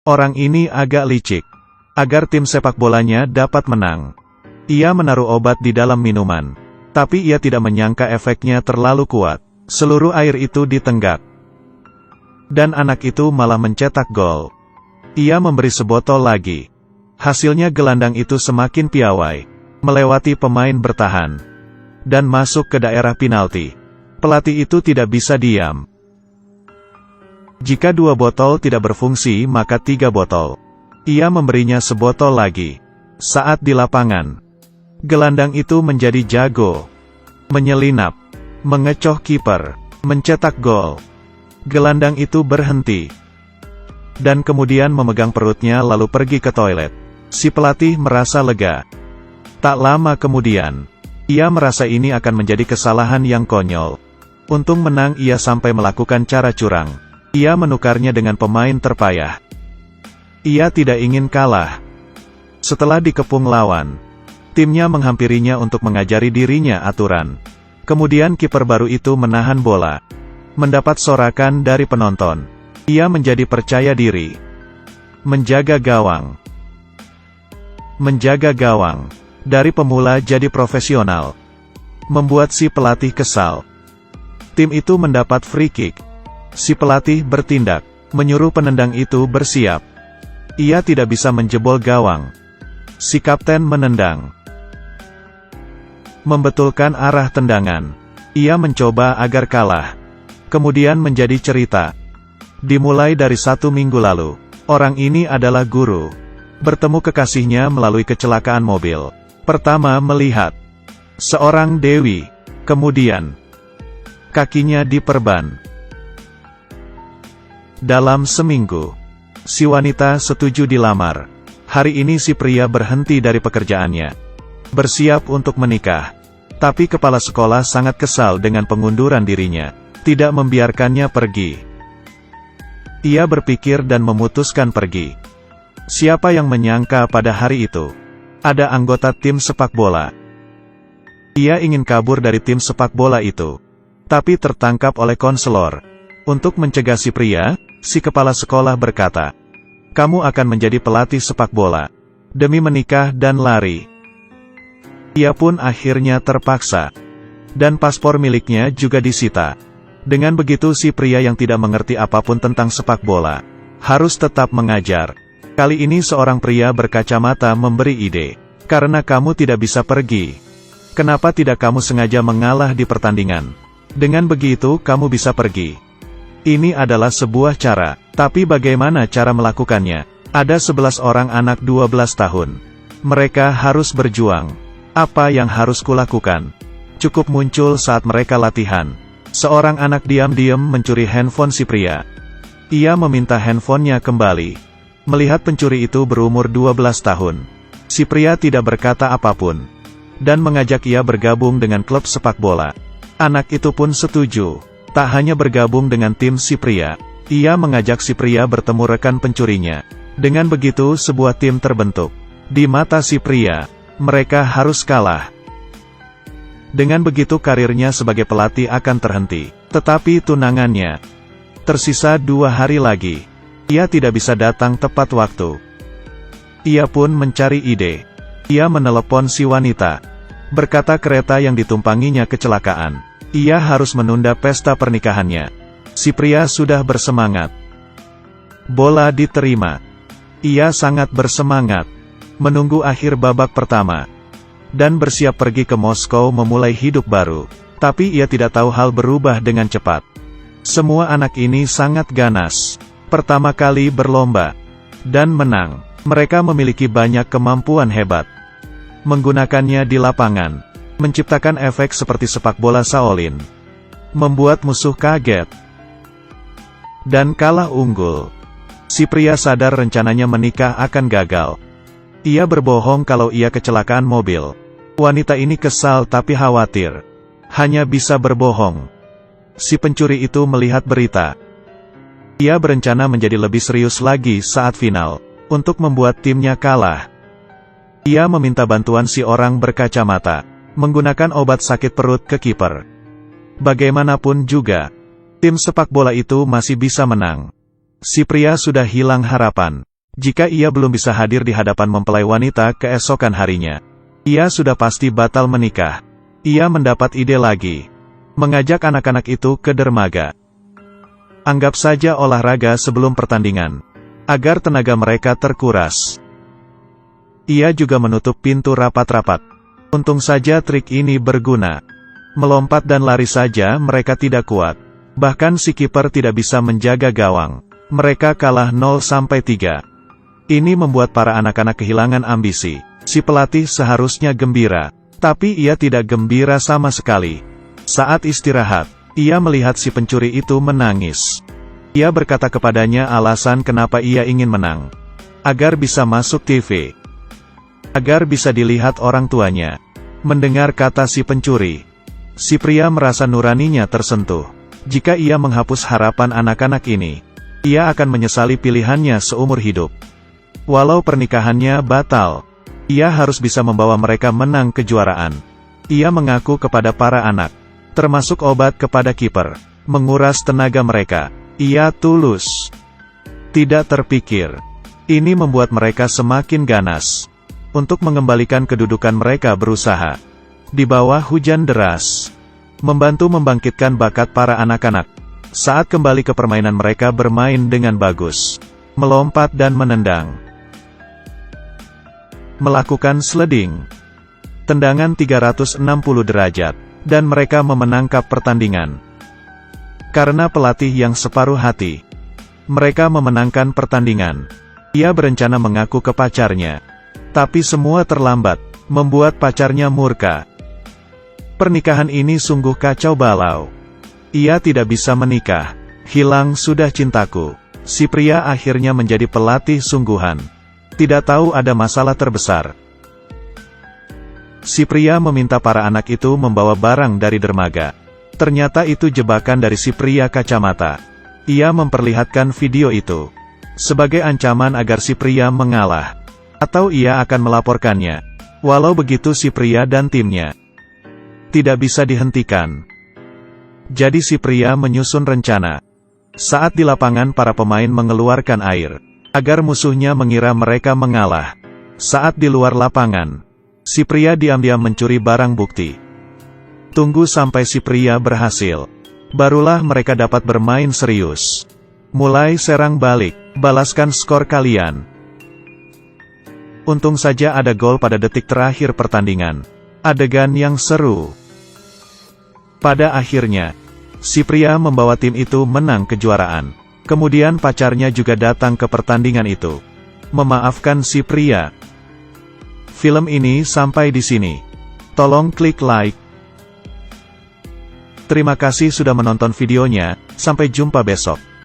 Orang ini agak licik. Agar tim sepak bolanya dapat menang, ia menaruh obat di dalam minuman. Tapi ia tidak menyangka efeknya terlalu kuat. Seluruh air itu ditenggak. Dan anak itu malah mencetak gol. Ia memberi sebotol lagi. Hasilnya gelandang itu semakin piawai, melewati pemain bertahan, dan masuk ke daerah penalti. Pelatih itu tidak bisa diam. Jika 2 botol tidak berfungsi maka 3 botol. Ia memberinya sebotol lagi. Saat di lapangan, gelandang itu menjadi jago. Menyelinap, mengecoh kiper, mencetak gol. Gelandang itu berhenti. Dan kemudian memegang perutnya lalu pergi ke toilet. Si pelatih merasa lega. Tak lama kemudian, ia merasa ini akan menjadi kesalahan yang konyol. Untung menang ia sampai melakukan cara curang. Ia menukarnya dengan pemain terpayah. Ia tidak ingin kalah. Setelah dikepung lawan, timnya menghampirinya untuk mengajari dirinya aturan. Kemudian kiper baru itu menahan bola. Mendapat sorakan dari penonton. Ia menjadi percaya diri. Menjaga gawang. Menjaga gawang. Dari pemula jadi profesional. Membuat si pelatih kesal. Tim itu mendapat free kick. Si pelatih bertindak, menyuruh penendang itu bersiap. Ia tidak bisa menjebol gawang. Si kapten menendang. Membetulkan arah tendangan. Ia mencoba agar kalah. Kemudian menjadi cerita. Dimulai dari 1 minggu lalu. Orang ini adalah guru. Bertemu kekasihnya melalui kecelakaan mobil. Pertama melihat seorang dewi. Kemudian kakinya diperban. Dalam seminggu, si wanita setuju dilamar. Hari ini si pria berhenti dari pekerjaannya. Bersiap untuk menikah. Tapi kepala sekolah sangat kesal dengan pengunduran dirinya. Tidak membiarkannya pergi. Ia berpikir dan memutuskan pergi. Siapa yang menyangka pada hari itu, ada anggota tim sepak bola. Ia ingin kabur dari tim sepak bola itu. Tapi tertangkap oleh konselor. Untuk mencegah si pria, si kepala sekolah berkata, "Kamu akan menjadi pelatih sepak bola. Demi menikah dan lari." Ia pun akhirnya terpaksa. Dan paspor miliknya juga disita. Dengan begitu si pria yang tidak mengerti apapun tentang sepak bola, harus tetap mengajar. Kali ini seorang pria berkacamata memberi ide. "Karena kamu tidak bisa pergi, kenapa tidak kamu sengaja mengalah di pertandingan? Dengan begitu kamu bisa pergi." Ini adalah sebuah cara, tapi bagaimana cara melakukannya? Ada 11 orang anak 12 tahun. Mereka harus berjuang. Apa yang harus kulakukan? Cukup muncul saat mereka latihan. Seorang anak diam-diam mencuri handphone si pria. Ia meminta handphonenya kembali. Melihat pencuri itu berumur 12 tahun. Si pria tidak berkata apapun. Dan mengajak ia bergabung dengan klub sepak bola. Anak itu pun setuju. Tak hanya bergabung dengan tim si pria. Ia mengajak si pria bertemu rekan pencurinya. Dengan begitu sebuah tim terbentuk. Di mata si pria, mereka harus kalah. Dengan begitu karirnya sebagai pelatih akan terhenti. Tetapi tunangannya. Tersisa 2 hari lagi. Ia tidak bisa datang tepat waktu. Ia pun mencari ide. Ia menelepon si wanita. Berkata kereta yang ditumpanginya kecelakaan. Ia harus menunda pesta pernikahannya. Si pria sudah bersemangat. Bola diterima. Ia sangat bersemangat. Menunggu akhir babak pertama. Dan bersiap pergi ke Moskow memulai hidup baru. Tapi ia tidak tahu hal berubah dengan cepat. Semua anak ini sangat ganas. Pertama kali berlomba. Dan menang. Mereka memiliki banyak kemampuan hebat. Menggunakannya di lapangan. Menciptakan efek seperti sepak bola Shaolin. Membuat musuh kaget. Dan kalah unggul. Si pria sadar rencananya menikah akan gagal. Ia berbohong kalau ia kecelakaan mobil. Wanita ini kesal tapi khawatir. Hanya bisa berbohong. Si pencuri itu melihat berita. Ia berencana menjadi lebih serius lagi saat final. Untuk membuat timnya kalah. Ia meminta bantuan si orang berkacamata. Menggunakan obat sakit perut ke kiper. Bagaimanapun juga, tim sepak bola itu masih bisa menang. Si pria sudah hilang harapan. Jika ia belum bisa hadir di hadapan mempelai wanita keesokan harinya, ia sudah pasti batal menikah. Ia mendapat ide lagi. Mengajak anak-anak itu ke dermaga. Anggap saja olahraga sebelum pertandingan, agar tenaga mereka terkuras. Ia juga menutup pintu rapat-rapat. Untung saja trik ini berguna. Melompat dan lari saja mereka tidak kuat. Bahkan si kiper tidak bisa menjaga gawang. Mereka kalah 0-3. Ini membuat para anak-anak kehilangan ambisi. Si pelatih seharusnya gembira, tapi ia tidak gembira sama sekali. Saat istirahat, ia melihat si pencuri itu menangis. Ia berkata kepadanya alasan kenapa ia ingin menang. Agar bisa masuk TV. Agar bisa dilihat orang tuanya. Mendengar kata si pencuri, si pria merasa nuraninya tersentuh. Jika ia menghapus harapan anak-anak ini, ia akan menyesali pilihannya seumur hidup. Walau pernikahannya batal, ia harus bisa membawa mereka menang kejuaraan. Ia mengaku kepada para anak, termasuk obat kepada kiper, menguras tenaga mereka. Ia tulus. Tidak terpikir. Ini membuat mereka semakin ganas. Untuk mengembalikan kedudukan mereka berusaha. Di bawah hujan deras. Membantu membangkitkan bakat para anak-anak. Saat kembali ke permainan mereka bermain dengan bagus. Melompat dan menendang. Melakukan sliding. Tendangan 360 derajat. Dan mereka memenangkan pertandingan. Karena pelatih yang separuh hati. Mereka memenangkan pertandingan. Ia berencana mengaku ke pacarnya. Tapi semua terlambat. Membuat pacarnya murka. Pernikahan ini sungguh kacau balau. Ia tidak bisa menikah. Hilang sudah cintaku. Si pria akhirnya menjadi pelatih sungguhan. Tidak tahu ada masalah terbesar. Si pria meminta para anak itu membawa barang dari dermaga. Ternyata itu jebakan dari si pria kacamata. Ia memperlihatkan video itu sebagai ancaman agar si pria mengalah. Atau ia akan melaporkannya. Walau begitu si pria dan timnya tidak bisa dihentikan. Jadi si pria menyusun rencana. Saat di lapangan para pemain mengeluarkan air. Agar musuhnya mengira mereka mengalah. Saat di luar lapangan, si pria diam-diam mencuri barang bukti. Tunggu sampai si pria berhasil. Barulah mereka dapat bermain serius. Mulai serang balik, balaskan skor kalian. Untung saja ada gol pada detik terakhir pertandingan. Adegan yang seru. Pada akhirnya, si pria membawa tim itu menang kejuaraan. Kemudian pacarnya juga datang ke pertandingan itu. Memaafkan si pria. Film ini sampai di sini. Tolong klik like. Terima kasih sudah menonton videonya, sampai jumpa besok.